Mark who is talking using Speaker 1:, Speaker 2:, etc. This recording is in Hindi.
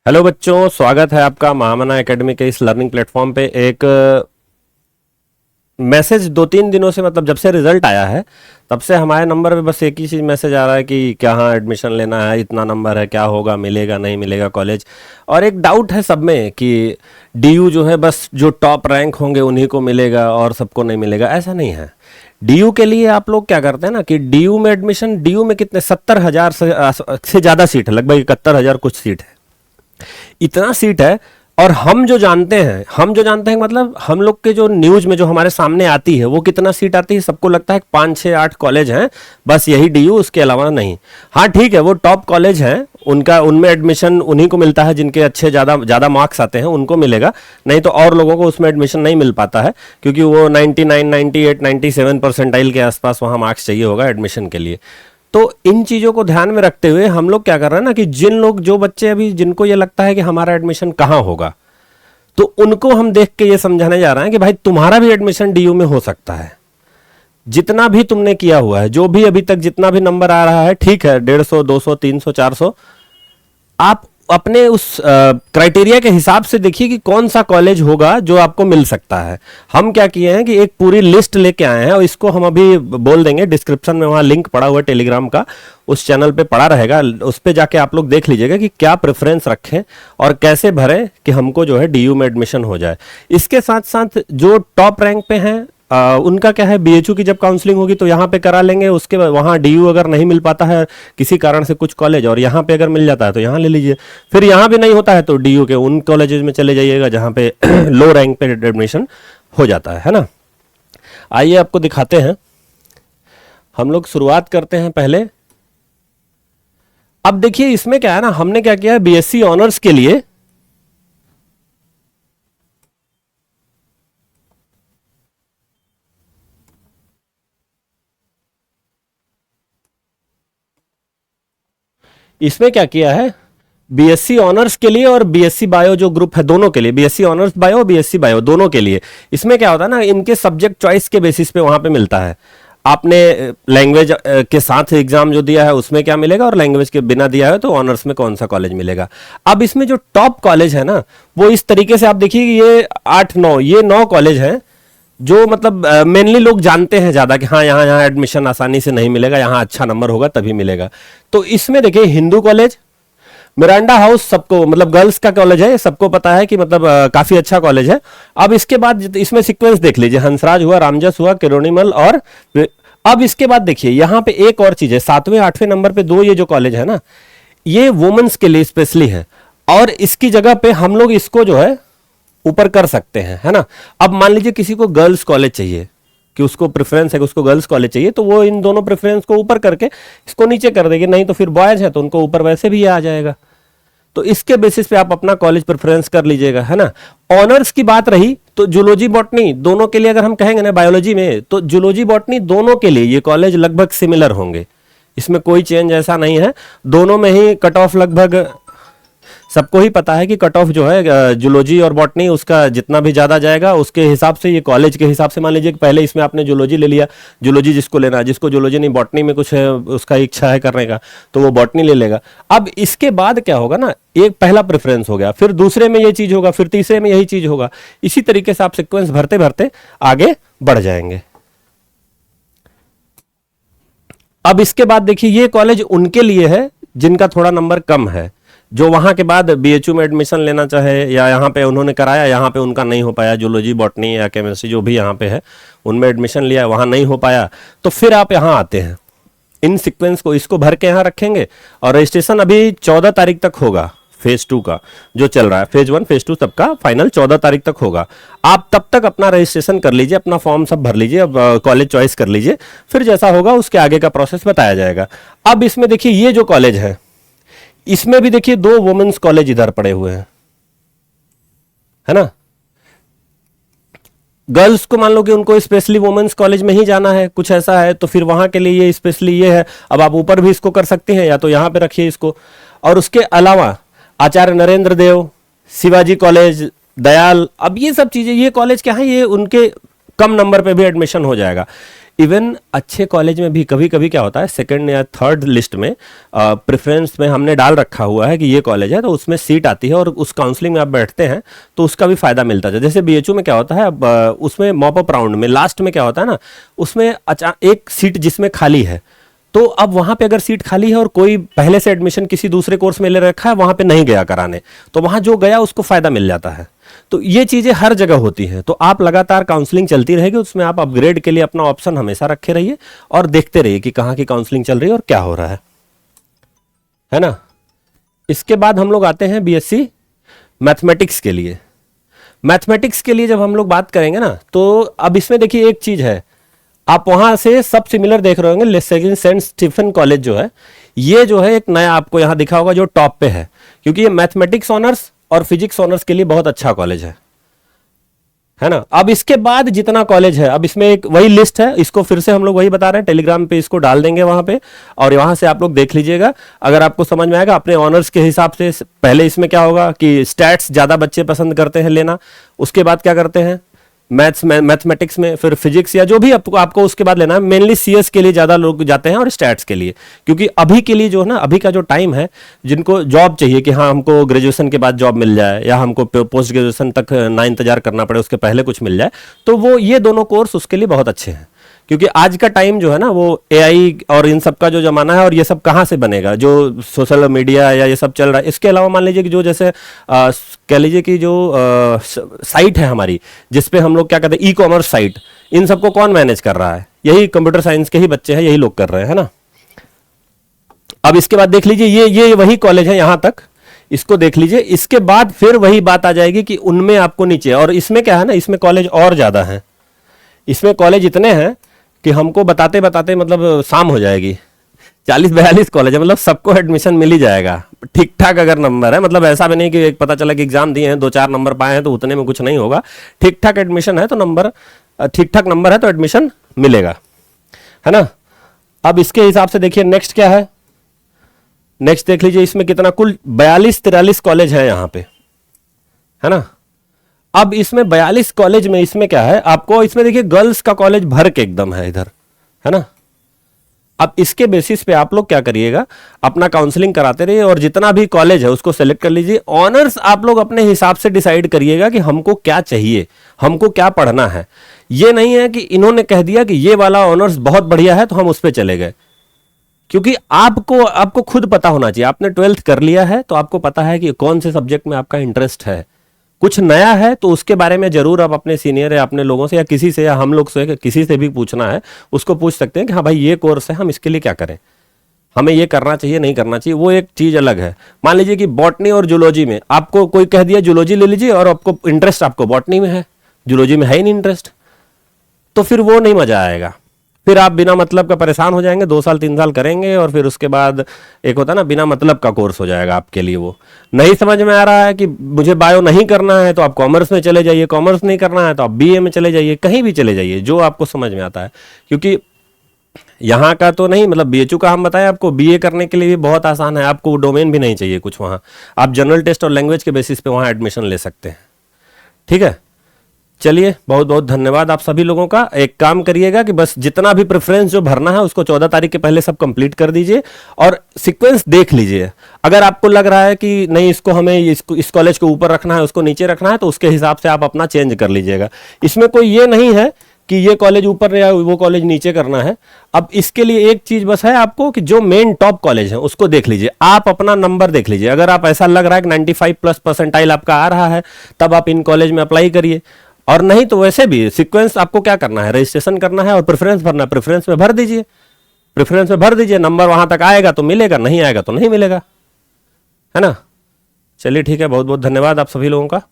Speaker 1: हेलो बच्चों, स्वागत है आपका महामना एकेडमी के इस लर्निंग प्लेटफॉर्म पे। एक मैसेज 2-3 दिनों से, मतलब जब से रिजल्ट आया है तब से हमारे नंबर पे बस एक ही चीज़ मैसेज आ रहा है कि कहाँ एडमिशन लेना है, इतना नंबर है, क्या होगा, मिलेगा नहीं मिलेगा कॉलेज। और एक डाउट है सब में कि डीयू जो है बस जो टॉप रैंक होंगे उन्हीं को मिलेगा और सबको नहीं मिलेगा। ऐसा नहीं है। डीयू के लिए आप लोग क्या करते हैं ना कि डीयू में एडमिशन, डीयू में कितने 70,000 से ज़्यादा सीट है, लगभग 71,000 कुछ सीट है, इतना सीट है। और हम जो जानते हैं मतलब हम लोग के जो न्यूज में जो हमारे सामने आती है वो कितना सीट आती है, सबको लगता है 5, 6, 8 कॉलेज हैं बस, यही डीयू, उसके अलावा नहीं। हाँ ठीक है, वो टॉप कॉलेज हैं, उनका उनमें एडमिशन उन्हीं को मिलता है जिनके अच्छे ज़्यादा ज़्यादा मार्क्स आते हैं, उनको मिलेगा। नहीं तो और लोगों को उसमें एडमिशन नहीं मिल पाता है, क्योंकि वो 99, 98, 97 परसेंटाइल के आसपास वहाँ मार्क्स चाहिए होगा एडमिशन के लिए। तो इन चीज़ों को ध्यान में रखते हुए हम लोग क्या कर रहे हैं ना कि जो बच्चे अभी जिनको ये लगता है कि हमारा एडमिशन कहाँ होगा, तो उनको हम देख के ये समझाने जा रहे हैं कि भाई तुम्हारा भी एडमिशन डीयू में हो सकता है। जितना भी तुमने किया हुआ है, जो भी अभी तक जितना भी नंबर आ रहा है, ठीक है, 150, 200, 300, 400, आप अपने उस क्राइटेरिया के हिसाब से देखिए कि कौन सा कॉलेज होगा जो आपको मिल सकता है। हम क्या किए हैं कि एक पूरी लिस्ट लेके आए हैं, और इसको हम अभी बोल देंगे, डिस्क्रिप्शन में वहाँ लिंक पड़ा हुआ है टेलीग्राम का, उस चैनल पे पड़ा रहेगा, उस पे जाके आप लोग देख लीजिएगा कि क्या प्रेफरेंस रखें और कैसे भरें कि हमको जो है डीयू में एडमिशन हो जाए। इसके साथ साथ जो टॉप रैंक पे हैं उनका क्या है, बीएचयू की जब काउंसलिंग होगी तो यहाँ पे करा लेंगे, उसके बाद वहाँ डीयू अगर नहीं मिल पाता है किसी कारण से कुछ कॉलेज, और यहाँ पे अगर मिल जाता है तो यहाँ ले लीजिए। फिर यहाँ भी नहीं होता है तो डीयू के उन कॉलेजेस में चले जाइएगा जहाँ पे लो रैंक पे एडमिशन हो जाता है ना। आइए आपको दिखाते हैं, हम लोग शुरुआत करते हैं पहले। अब देखिए इसमें क्या है ना, हमने क्या किया है, बीएससी ऑनर्स के लिए इसमें क्या किया है, बीएससी ऑनर्स के लिए और बीएससी बायो जो ग्रुप है दोनों के लिए, BSc honours bio, BSc bio दोनों के लिए, इसमें क्या होता है ना, इनके सब्जेक्ट चॉइस के बेसिस पे वहां पे मिलता है। आपने लैंग्वेज के साथ एग्जाम जो दिया है उसमें क्या मिलेगा, और लैंग्वेज के बिना दिया है तो ऑनर्स में कौन सा कॉलेज मिलेगा। अब इसमें जो टॉप कॉलेज है ना, वो इस तरीके से आप देखिए कि ये 8-9, ये 9 कॉलेज हैं जो मतलब मेनली लोग जानते हैं ज्यादा कि हाँ यहाँ यहाँ एडमिशन आसानी से नहीं मिलेगा, यहाँ अच्छा नंबर होगा तभी मिलेगा। तो इसमें देखिए हिंदू कॉलेज, मिरांडा हाउस, सबको मतलब गर्ल्स का कॉलेज है, सबको पता है कि मतलब काफी अच्छा कॉलेज है। अब इसके बाद इसमें सीक्वेंस देख लीजिए, हंसराज हुआ, रामजस हुआ, किरोनीमल, और अब इसके बाद देखिए यहाँ पे एक और चीज है, 7वें 8वें नंबर पे 2 ये जो कॉलेज है ना, ये वुमेन्स के लिए स्पेशली है, और इसकी जगह पे हम लोग इसको जो है ऊपर कर सकते हैं, है ना। अब मान लीजिए किसी को गर्ल्स कॉलेज चाहिए, कि उसको प्रेफरेंस है कि उसको गर्ल्स कॉलेज चाहिए, तो वो इन दोनों प्रेफरेंस को ऊपर करके इसको नीचे कर देगी, नहीं तो फिर बॉयज है तो उनको ऊपर वैसे भी ये आ जाएगा। तो इसके बेसिस पे आप अपना कॉलेज प्रेफरेंस कर लीजिएगा, है ना। ऑनर्स की बात रही तो जूलॉजी बॉटनी दोनों के लिए, अगर हम कहेंगे ना बायोलॉजी में, तो जूलॉजी बॉटनी दोनों के लिए ये कॉलेज लगभग सिमिलर होंगे, इसमें कोई चेंज ऐसा नहीं है। दोनों में ही कट ऑफ लगभग सबको ही पता है कि कट ऑफ जो है जूलॉजी और बॉटनी, उसका जितना भी ज्यादा जाएगा उसके हिसाब से, ये कॉलेज के हिसाब से, मान लीजिए कि पहले इसमें आपने जूलॉजी ले लिया, जूलॉजी जिसको लेना है, जिसको जूलॉजी नहीं बॉटनी में कुछ है, उसका इच्छा है करने का, तो वो बॉटनी ले लेगा। अब इसके बाद क्या होगा ना, एक पहला प्रेफरेंस हो गया, फिर दूसरे में ये चीज होगा, फिर तीसरे में यही चीज होगा, इसी तरीके से आप सिक्वेंस भरते भरते आगे बढ़ जाएंगे। अब इसके बाद देखिए ये कॉलेज उनके लिए है जिनका थोड़ा नंबर कम है, जो वहां के बाद बीएचयू में एडमिशन लेना चाहे, या यहाँ पे उन्होंने कराया, यहाँ पे उनका नहीं हो पाया, जूलॉजी बॉटनी या केमिस्ट्री जो भी यहाँ पे है उनमें एडमिशन लिया, वहां नहीं हो पाया, तो फिर आप यहाँ आते हैं, इन सीक्वेंस को इसको भर के यहाँ रखेंगे, और रजिस्ट्रेशन अभी 14 तारीख तक होगा, फेज 2 का जो चल रहा है, फेज 1 फेज 2 सबका फाइनल 14 तारीख तक होगा। आप तब तक अपना रजिस्ट्रेशन कर लीजिए, अपना फॉर्म सब भर लीजिए, अब कॉलेज चॉइस कर लीजिए, फिर जैसा होगा उसके आगे का प्रोसेस बताया जाएगा। अब इसमें देखिए ये जो कॉलेज है, इसमें भी देखिए 2 वुमेन्स कॉलेज इधर पड़े हुए हैं, है ना। गर्ल्स को मान लो कि उनको स्पेशली वुमेन्स कॉलेज में ही जाना है, कुछ ऐसा है, तो फिर वहां के लिए ये स्पेशली ये है। अब आप ऊपर भी इसको कर सकते हैं, या तो यहां पे रखिए इसको, और उसके अलावा आचार्य नरेंद्र देव, शिवाजी कॉलेज, दयाल, अब ये सब चीजें, ये कॉलेज क्या है, ये उनके कम नंबर पे भी एडमिशन हो जाएगा। इवन अच्छे कॉलेज में भी कभी कभी क्या होता है, सेकंड या थर्ड लिस्ट में प्रेफरेंस में हमने डाल रखा हुआ है कि ये कॉलेज है, तो उसमें सीट आती है और उस काउंसलिंग में आप बैठते हैं तो उसका भी फायदा मिलता है। जैसे बीएचयू में क्या होता है, अब उसमें मॉप अप राउंड में लास्ट में क्या होता है ना, उसमें एक सीट जिसमें खाली है, तो अब वहां पे अगर सीट खाली है और कोई पहले से एडमिशन किसी दूसरे कोर्स में ले रखा है, वहां पे नहीं गया कराने, तो वहां जो गया उसको फायदा मिल जाता है। तो ये चीजें हर जगह होती हैं। तो आप लगातार काउंसलिंग चलती रहेगी, उसमें आप अपग्रेड के लिए अपना ऑप्शन हमेशा रखे रहिए और देखते रहिए कि कहाँ की काउंसलिंग चल रही है और क्या हो रहा है ना। इसके बाद हम लोग आते हैं बीएससी मैथमेटिक्स के लिए। मैथमेटिक्स के लिए जब हम लोग बात करेंगे ना, तो अब इसमें देखिए एक चीज है, आप वहां से सब सिमिलर देख रहे होंगे। सेंट स्टीफन कॉलेज जो है, ये जो है एक नया आपको यहां दिखा होगा जो टॉप पे है, क्योंकि ये मैथमेटिक्स ऑनर्स और फिजिक्स ऑनर्स के लिए बहुत अच्छा कॉलेज है ना। अब इसके बाद जितना कॉलेज है, अब इसमें एक वही लिस्ट है, इसको फिर से हम लोग वही बता रहे हैं, टेलीग्राम पे इसको डाल देंगे वहां पे, और वहां से आप लोग देख लीजिएगा। अगर आपको समझ में आएगा अपने ऑनर्स के हिसाब से, पहले इसमें क्या होगा कि स्टैट्स ज्यादा बच्चे पसंद करते हैं लेना, उसके बाद क्या करते हैं मैथमेटिक्स में, फिर फिजिक्स या जो भी आपको उसके बाद लेना है। मेनली सीएस के लिए ज्यादा लोग जाते हैं और स्टैट्स के लिए, क्योंकि अभी के लिए जो है ना, अभी का जो टाइम है, जिनको जॉब चाहिए कि हाँ हमको ग्रेजुएशन के बाद जॉब मिल जाए या हमको पोस्ट ग्रेजुएशन तक ना इंतजार करना पड़े, उसके पहले कुछ मिल जाए, तो वो ये दोनों कोर्स उसके लिए बहुत अच्छे हैं। क्योंकि आज का टाइम जो है ना, वो एआई और इन सब का जो जमाना है, और ये सब कहाँ से बनेगा, जो सोशल मीडिया या ये सब चल रहा है। इसके अलावा मान लीजिए कि जो जैसे कह लीजिए कि जो साइट है हमारी, जिसपे हम लोग क्या कहते हैं, ई कॉमर्स साइट, इन सबको कौन मैनेज कर रहा है, यही कंप्यूटर साइंस के ही बच्चे हैं, यही लोग कर रहे हैं ना। अब इसके बाद देख लीजिए, ये वही कॉलेज है यहां तक, इसको देख लीजिए। इसके बाद फिर वही बात आ जाएगी कि उनमें आपको नीचे, और इसमें क्या है ना, इसमें कॉलेज और ज्यादा है, इसमें कॉलेज इतने हैं कि हमको बताते बताते मतलब शाम हो जाएगी। 40-42 कॉलेज है, मतलब सबको एडमिशन मिल ही जाएगा ठीक ठाक अगर नंबर है। मतलब ऐसा भी नहीं कि एक पता चला कि एग्जाम दिए हैं 2-4 नंबर पाए हैं तो उतने में कुछ नहीं होगा। ठीक ठाक एडमिशन है तो नंबर, ठीक ठाक नंबर है तो एडमिशन मिलेगा, है ना। अब इसके हिसाब से देखिए नेक्स्ट क्या है, नेक्स्ट देख लीजिए, इसमें कितना कुल 42-43 कॉलेज है यहाँ पे, है ना। अब इसमें 42 कॉलेज में इसमें क्या है, आपको इसमें देखिए गर्ल्स का कॉलेज भर के एकदम है इधर, है ना। अब इसके बेसिस पे आप लोग क्या करिएगा, अपना काउंसलिंग कराते रहिए और जितना भी कॉलेज है उसको सेलेक्ट कर लीजिए। ऑनर्स आप लोग अपने हिसाब से डिसाइड करिएगा कि हमको क्या चाहिए, हमको क्या पढ़ना है। ये नहीं है कि इन्होंने कह दिया कि ये वाला ऑनर्स बहुत बढ़िया है तो हम उस पर चले गए, क्योंकि आपको खुद पता होना चाहिए। आपने 12th कर लिया है तो आपको पता है कि कौन से सब्जेक्ट में आपका इंटरेस्ट है। कुछ नया है तो उसके बारे में जरूर आप अपने सीनियर या अपने लोगों से या किसी से या हम लोग से किसी से भी पूछना है, उसको पूछ सकते हैं कि हाँ भाई ये कोर्स है, हम इसके लिए क्या करें, हमें ये करना चाहिए नहीं करना चाहिए, वो एक चीज अलग है। मान लीजिए कि बॉटनी और जूलॉजी में आपको कोई कह दिया जूलॉजी ले लीजिए और आपको इंटरेस्ट आपको बॉटनी में है, जूलॉजी में है ही नहीं इंटरेस्ट, तो फिर वो नहीं मजा आएगा। फिर आप बिना मतलब का परेशान हो जाएंगे, 2 साल 3 साल करेंगे और फिर उसके बाद एक होता है ना बिना मतलब का कोर्स हो जाएगा आपके लिए। वो नहीं समझ में आ रहा है कि मुझे बायो नहीं करना है तो आप कॉमर्स में चले जाइए, कॉमर्स नहीं करना है तो आप बीए में चले जाइए, कहीं भी चले जाइए जो आपको समझ में आता है। क्योंकि यहाँ का तो नहीं, मतलब बीएचयू का हम बताएं आपको, बीए करने के लिए भी बहुत आसान है, आपको डोमेन भी नहीं चाहिए कुछ वहाँ, आप जनरल टेस्ट और लैंग्वेज के बेसिस पे वहाँ एडमिशन ले सकते हैं। ठीक है, चलिए बहुत बहुत धन्यवाद आप सभी लोगों का। एक काम करिएगा कि बस जितना भी प्रेफरेंस जो भरना है उसको 14 तारीख के पहले सब कंप्लीट कर दीजिए और सीक्वेंस देख लीजिए। अगर आपको लग रहा है कि नहीं इसको हमें इस कॉलेज को ऊपर रखना है, उसको नीचे रखना है, तो उसके हिसाब से आप अपना चेंज कर लीजिएगा। इसमें कोई ये नहीं है कि ये कॉलेज ऊपर या वो कॉलेज नीचे करना है। अब इसके लिए एक चीज बस है आपको कि जो मेन टॉप कॉलेज है उसको देख लीजिए, आप अपना नंबर देख लीजिए। अगर आप ऐसा लग रहा है कि 95+ परसेंटाइल आपका आ रहा है तब आप इन कॉलेज में अप्लाई करिए, और नहीं तो वैसे भी सीक्वेंस आपको क्या करना है, रजिस्ट्रेशन करना है और प्रेफरेंस भरना है, प्रेफरेंस में भर दीजिए, प्रेफरेंस में भर दीजिए, नंबर वहां तक आएगा तो मिलेगा, नहीं आएगा तो नहीं मिलेगा, है ना। चलिए ठीक है, बहुत बहुत धन्यवाद आप सभी लोगों का।